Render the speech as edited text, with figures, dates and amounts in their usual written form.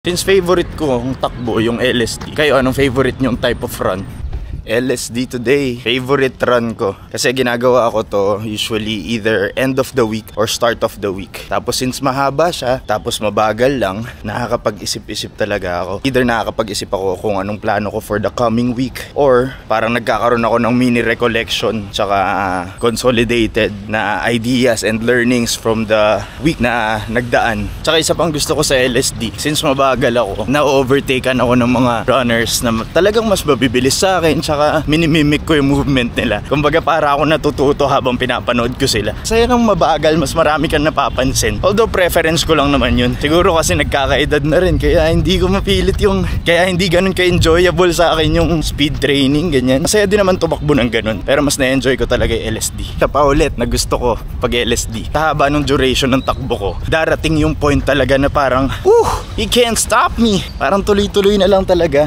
Since favorite ko ang takbo yung LSD, kayo anong favorite nyong type of run? LSD today, favorite run ko. Kasi ginagawa ko to usually either end of the week or start of the week. Tapos since mahaba siya, tapos mabagal lang, nakakapag-isip-isip talaga ako. Either nakakapag-isip ako kung anong plano ko for the coming week, or parang nagkakaroon ako ng mini recollection tsaka consolidated na ideas and learnings from the week na nagdaan. Tsaka isa pang gusto ko sa LSD, since mabagal ako, na-overtaken ako ng mga runners na talagang mas mabibilis sa akin, tsaka minimimic ko yung movement nila. Kumbaga para ako natututo habang pinapanood ko sila. Saya nang mabagal, mas marami kang napapansin. Although preference ko lang naman yun. Siguro kasi nagkakaedad na rin, kaya hindi ko mapilit yung, kaya hindi ganun ka-enjoyable sa akin yung speed training, ganyan. Masaya din naman tumakbo ng ganun, pero mas na-enjoy ko talaga yung LSD. Siya pa ulit na gusto ko pag LSD. Kahaba nung duration ng takbo ko, darating yung point talaga na parang, you can't stop me. Parang tuloy-tuloy na lang talaga.